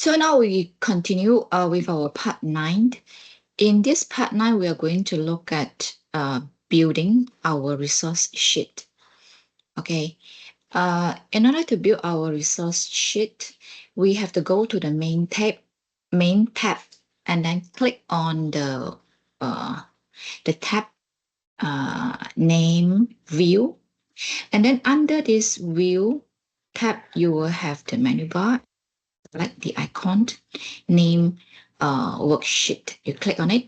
So now we continue with our part 9. In this part 9, we are going to look at building our resource sheet. Okay. In order to build our resource sheet, we have to go to the main tab, and then click on the tab name view. And then under this view tab, you will have the menu bar. Select the icon, name worksheet. You click on it.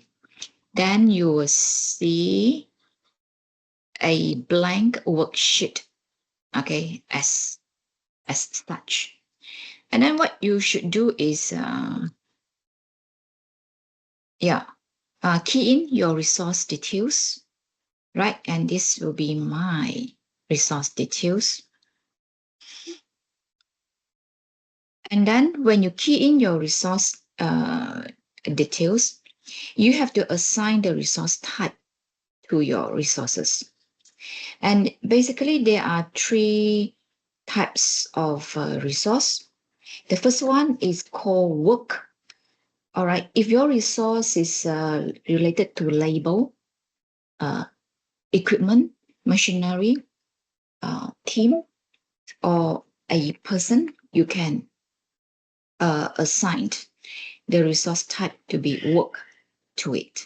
Then you will see a blank worksheet, okay, as such. And then what you should do is, key in your resource details, right? And this will be my resource details. And then when you key in your resource details, you have to assign the resource type to your resources. And basically, there are 3 types of resource. The first one is called work. All right. If your resource is related to label, equipment, machinery, team, or a person, you can assign the resource type to be work to it.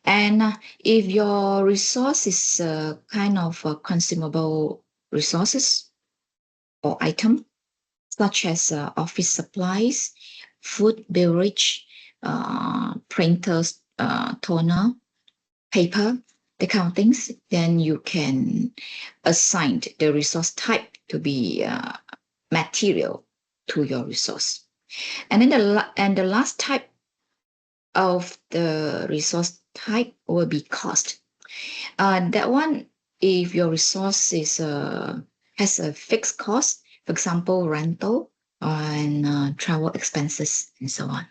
And if your resource is kind of consumable resources or item, such as office supplies, food, beverage, printers, toner, paper, the kind of things, then you can assign the resource type to be material to your resource. And then the last type of the resource type will be cost. That one, if your resource is has a fixed cost, for example, rental and travel expenses and so on.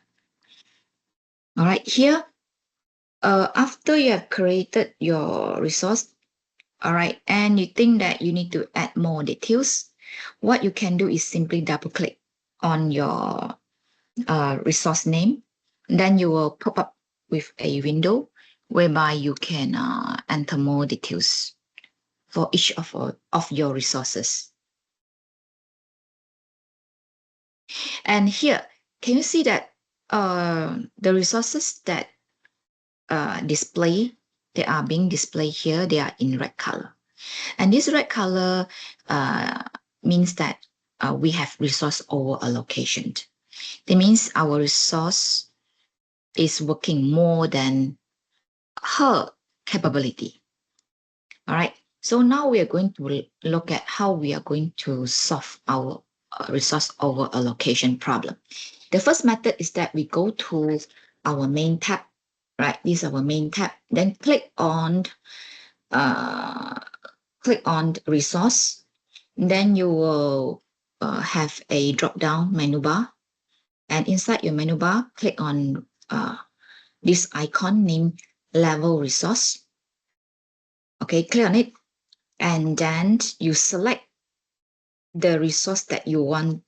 All right, here, after you have created your resource, all right, and you think that you need to add more details, what you can do is simply double click on your resource name. Then you will pop up with a window whereby you can enter more details for each of your resources. And here, can you see that the resources that they are being displayed here, they are in red color. And this red color means that we have resource over allocation. That means our resource is working more than her capability. All right. So now we are going to look at how we are going to solve our resource over allocation problem. The first method is that we go to our main tab, right? This is our main tab. Then click on resource. Then you will have a drop-down menu bar. And inside your menu bar, click on this icon named level resource. Okay, click on it. And then you select the resource that you want.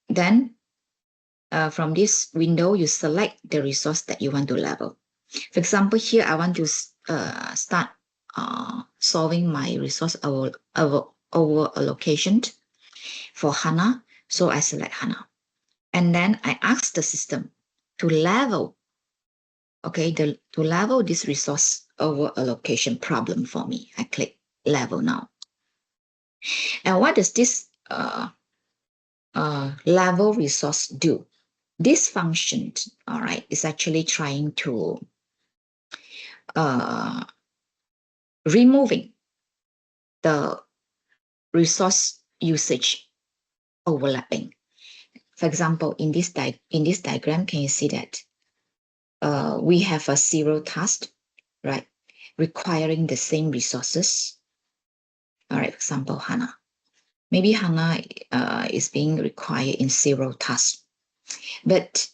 Then from this window, you select the resource that you want to level. For example, here I want to start solving my resource over allocation for HANA. So I select HANA. And then I ask the system to level, okay, to level this resource over allocation problem for me. I click level now. And what does this level resource do? This function, all right, is actually trying to removing the resource usage overlapping. For example, in this diagram, can you see that we have a 0 task, right, requiring the same resources. All right, for example, HANA. Maybe HANA is being required in 0 tasks, but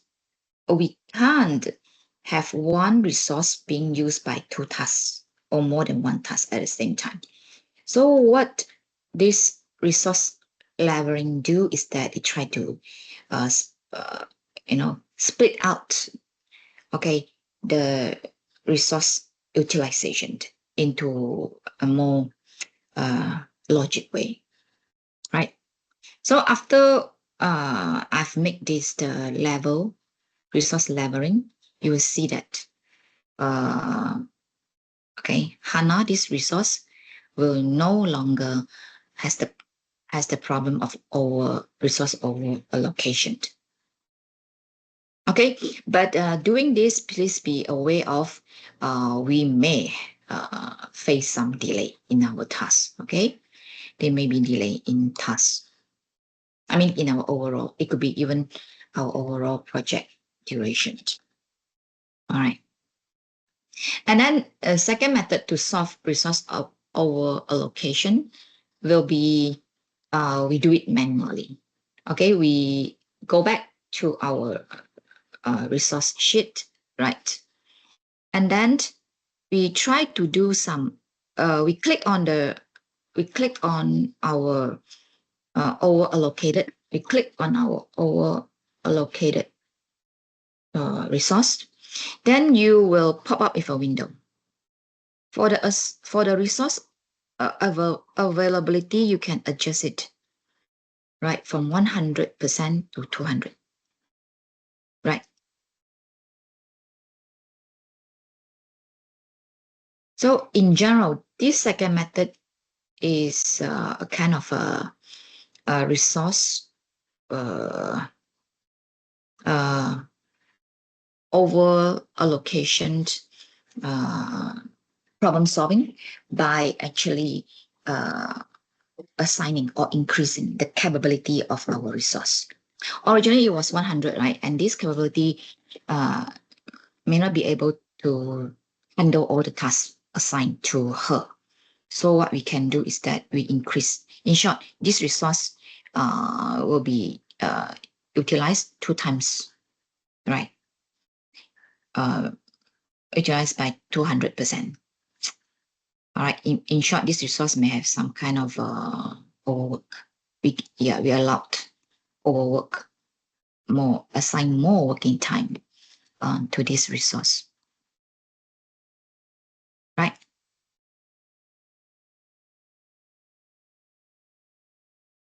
we can't have one resource being used by 2 tasks or more than 1 task at the same time. So what this resource levering do is that it try to, split out, okay, the resource utilization into a more logic way, right? So after I've made this the level resource leveling, you will see that okay, HANA, this resource will no longer has the problem of resource over allocation. Okay, but doing this, please be aware of we may face some delay in our tasks. Okay, there may be delay in tasks. I mean, in our overall, it could be even our overall project duration. All right. And then a second method to solve resource over allocation will be we do it manually. Okay, we go back to our resource sheet, right? And then we try to do some. We click on our over allocated. We click on our over allocated resource. Then you will pop up with a window. For the resource availability, you can adjust it, right, from 100% to 200, right? So in general, this second method is a kind of a resource over allocation problem solving by actually assigning or increasing the capability of our resource. Originally, it was 100, right? And this capability may not be able to handle all the tasks assigned to her. So what we can do is that we increase. In short, this resource will be utilized 2 times, right? Utilized by 200%. All right. In short, this resource may have some kind of overwork. We allowed overwork, assign more working time to this resource, right?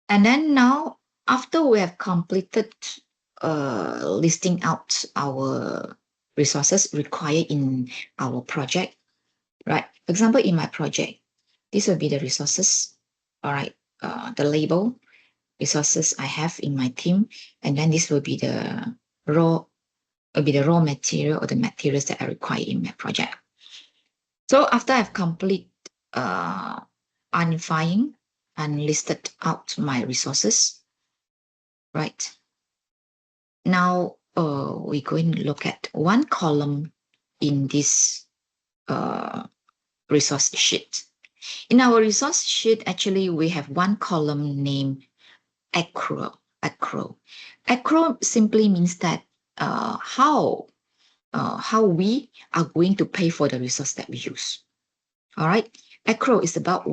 And then now, after we have completed listing out our resources required in our project, right? For example, in my project, this will be the resources, all right, the label resources I have in my team, and then this will be the raw material or the materials that I require in my project. So after I've complete unifying and listed out my resources, right? Now we're going to look at one column in this resource sheet. In our resource sheet, actually, we have one column named accrual. Accrual simply means that how we are going to pay for the resource that we use. All right. Accrual is about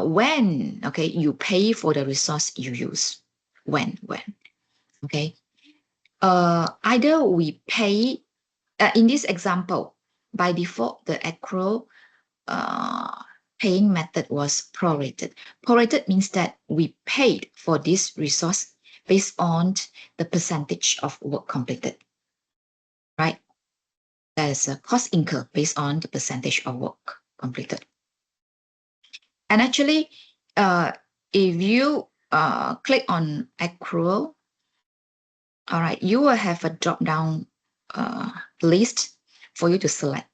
when, okay, you pay for the resource you use. When, okay. Either we pay, in this example, by default, the accrual paying method was prorated. Prorated means that we paid for this resource based on the percentage of work completed, right? There's a cost incurred based on the percentage of work completed. And actually, if you click on accrual, all right, you will have a drop-down list for you to select.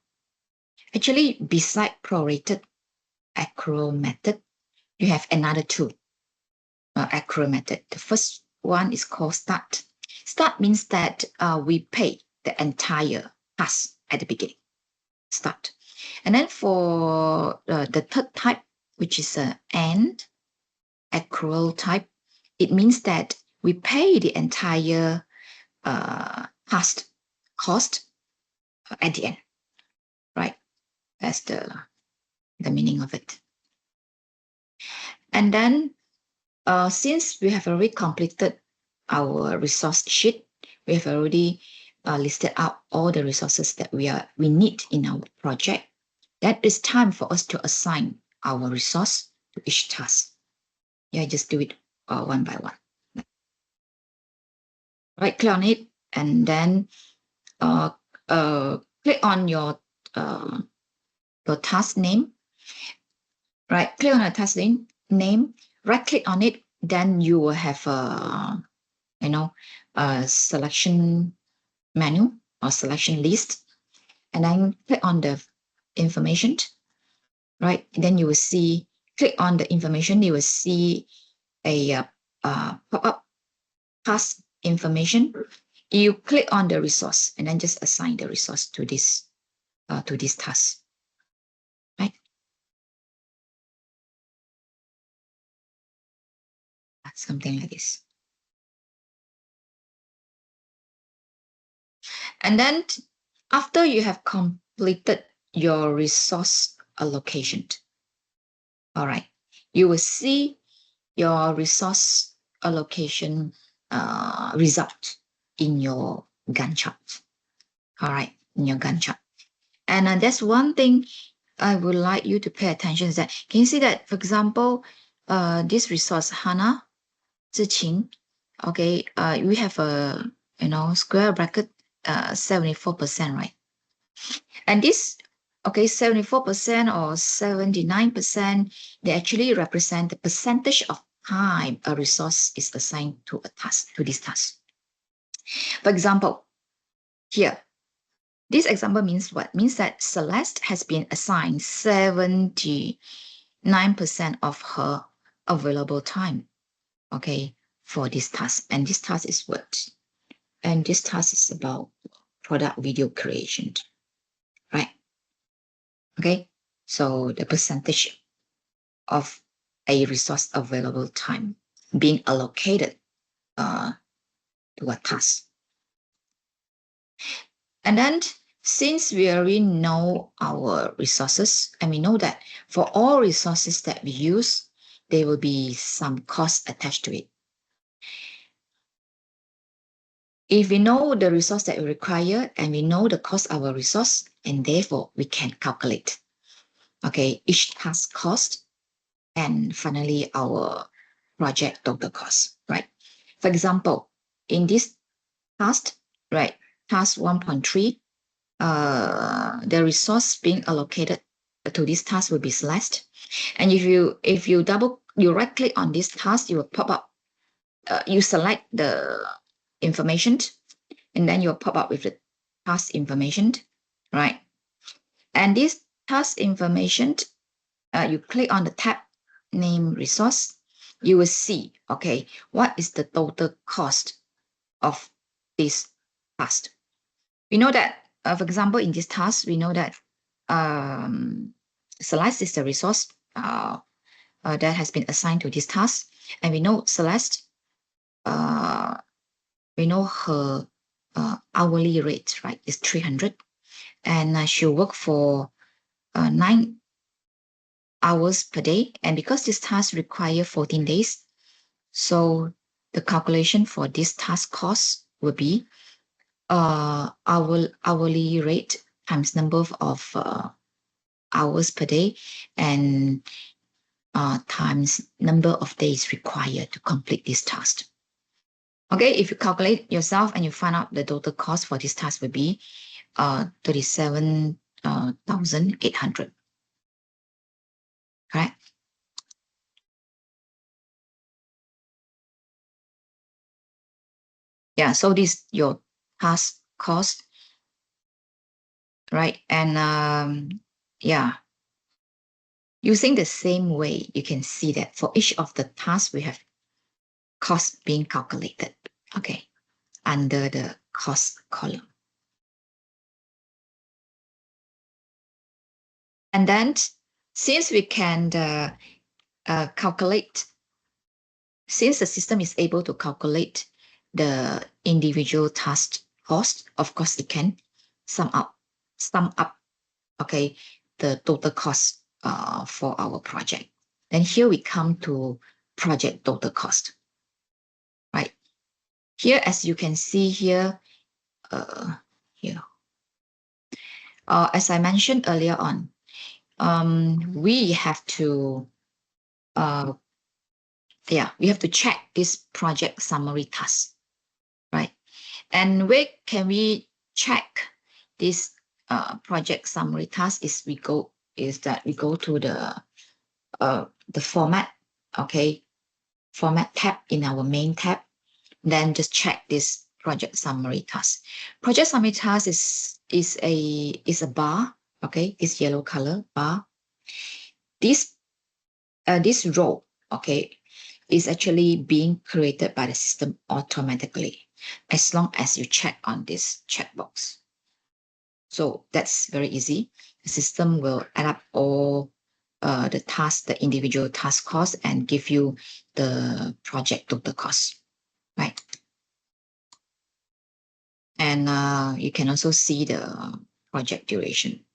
Actually, beside prorated accrual method, you have another two accrual method. The first one is called start. Start means that we pay the entire task at the beginning. Start. And then for the third type, which is an end accrual type, it means that we pay the entire past cost at the end, right? That's the meaning of it. And then since we have already completed our resource sheet, we have already listed out all the resources that we need in our project. That is time for us to assign our resource to each task. Yeah, just do it one by one. Right click on it, and then click on your task name. Right, click on the task name. Right click on it, then you will have a selection menu or selection list, and then click on the information. Right, then you will see. Click on the information. You will see a pop-up task information. You click on the resource and then just assign the resource to this task. Right. Something like this. And then after you have completed your resource allocation, all right, you will see your resource allocation result in your Gantt chart. All right, in your Gantt chart. And that's one thing I would like you to pay attention is that, can you see that, for example, this resource, Hana, Ziqing, okay, we have a, square bracket, 74%, right? And this, okay, 74% or 79%, they actually represent the percentage of time a resource is assigned to a task, to this task. For example, here, this example means what? Means that Celeste has been assigned 79% of her available time, okay, for this task. And this task is what? And this task is about product video creation, right? Okay, so the percentage of a resource available time being allocated to a task. And then since we already know our resources, and we know that for all resources that we use, there will be some cost attached to it. If we know the resource that we require and we know the cost of our resource, and therefore we can calculate, okay, each task cost and finally our project total cost, right? For example, in this task, right, task 1.3, the resource being allocated to this task will be Celeste. And if you right click on this task, you will pop up, you select the information, and then you'll pop up with the task information, right? And this task information, you click on the tab name resource, you will see, okay, what is the total cost of this task. We know that, for example, in this task, we know that Celeste is the resource that has been assigned to this task. And we know Celeste, we know her hourly rate, right, is 300. And she'll work for 9 hours per day. And because this task require 14 days, so the calculation for this task cost will be hourly rate times number of hours per day and times number of days required to complete this task. Okay, if you calculate yourself and you find out the total cost for this task will be 37,800. Right? Yeah, so this is your task cost, right? And yeah, using the same way, you can see that for each of the tasks, we have cost being calculated, okay, under the cost column. And then since we can calculate, since the system is able to calculate the individual task cost, of course, it can sum up, okay, the total cost for our project. Then here we come to project total cost, right? Here, as you can see here, here, as I mentioned earlier on, we have to, we have to check this project summary task, right? And where can we check this project summary task? Is that we go to the format, okay, format tab in our main tab, then just check this project summary task. Project summary task is a bar, okay, this yellow color bar. This row, okay, is actually being created by the system automatically as long as you check on this checkbox. So that's very easy. The system will add up all the tasks, the individual task cost, and give you the project total cost, right? And you can also see the project duration.